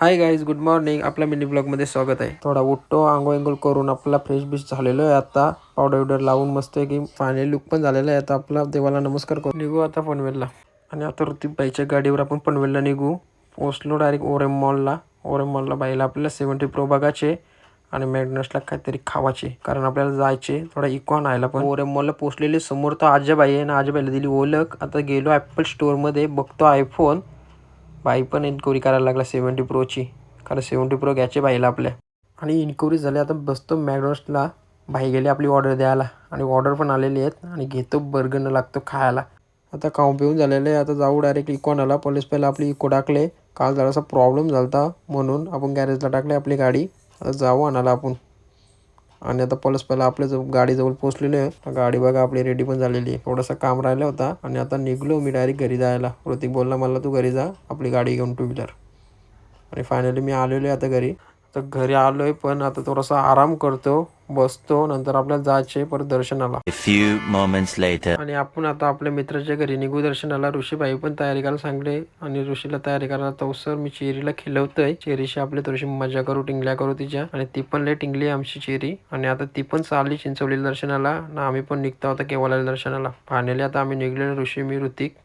Hi guys, good morning. आपल्या mini ब्लॉगमध्ये स्वागत आहे. थोडा उठतो, आंघोळ करून आपला फ्रेश बिश झालेलो आहे. आता पावडर विवडर लावून मस्त की फायनल लुक पण झालेला आहे. आता आपला देवाला नमस्कार करून निघू आता पनवेलला. आणि आता ऋतिक बाईच्या गाडीवर आपण पनवेलला निघू. पोचलो डायरेक्ट ओरेम मॉलला. ओरेम मॉलला बाईला आपल्याला 70 प्रो बघायचे आणि मॅग्नसला काहीतरी खावायचे, कारण आपल्याला जायचे थोडा इकॉन आयला. पण ओरेम मॉलला पोचलेले समोर तर आजबाई आहे ना, आजबाईला दिली ओळख. आता गेलो ॲपल स्टोअरमध्ये, बघतो आयफोन. बाई पण इन्क्वायरी करायला लागला 70 प्रोची, कारण 70 प्रो घ्यायचे बाईला आपल्या. आणि इन्क्वायरी झाली. आता बसतो मॅकडॉनल्ड्सला. बाई गेली आपली ऑर्डर द्यायला आणि ऑर्डर पण आलेली आहेत आणि घेतो बर्गरनं लागतो खायला. आता खाऊन पिऊन झालेलं आहे. आता जाऊ डायरेक्ट इकॉनला. पहिला आपली इको टाकले. काल जरासा प्रॉब्लेम झाला होता म्हणून आपण गॅरेजला टाकले आपली गाडी. आता जाऊ आणायला आपण. आणि आता पहिला आपल्या गाडीजवळ पोचलेलो आहे. गाडी बघा आपली रेडी पण झालेली आहे. थोडासा काम राहिला होता आणि आता निघलो मी डायरेक्ट घरी जायला. ऋतिक बोलला मला तू घरी जा आपली गाडी घेऊन 2 व्हीलर. आणि फायनली मी आलेलो आहे आता घरी. तर घरी आलो आहे, पण आता थोडासा आराम करतो, बसतो. नंतर आपल्याला जायचे परत दर्शनाला. आणि आपण आता आपल्या मित्राच्या घरी निघू दर्शनाला. ऋषीबाई पण तयारी करायला सांगले आणि ऋषीला तयारी करायला तवसर मी चेरीला खिलवतोय. चेरीशी आपली थोडीशी मजा करू, टिंगल्या करू तिच्या. आणि ती पण लय टिंगली आमची चेरी. आणि आता ती पण चालली चिंचवलीला दर्शनाला ना, आम्ही पण निघतो आता केव्हाला दर्शनाला. फायनली आता आम्ही निघलेलो, ऋषी, मी, ऋतिक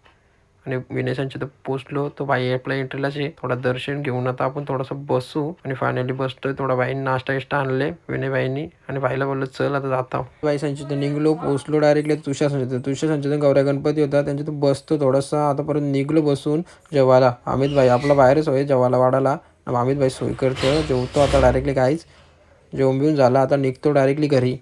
आणि विनेशांच्या तर पोचलो. तो बाई आपल्या एंट्रीलाच आहे. थोडा दर्शन घेऊन आता आपण थोडंसं बसू. आणि फायनली बसतोय. थोडा बाईंनी नाश्ता गिष्टा आणले विनयबाईंनी आणि बाईला बोललो चल आता जाता. बाई संचित निघलो, पोचलो डायरेक्टली तुषार संचित गौऱ्या गणपती होता त्यांच्या तर बसतो थोडासा. आता परत निघलो बसून जेवायला. अमित भाई आपला बाहेरच होय जेवायला वाढायला. अमित भाई सोय करतो. जेवतो आता डायरेक्टली. काहीच जेवण बिवून झाला. आता निघतो डायरेक्टली घरी.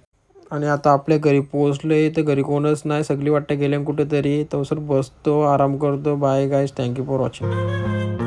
आणि आता आपल्या घरी पोहोचलोय तर घरी कोणच नाही, सगळी वाटतं गेले कुठेतरी. तो सर बसतो, आराम करतो. Bye guys, thank you for watching.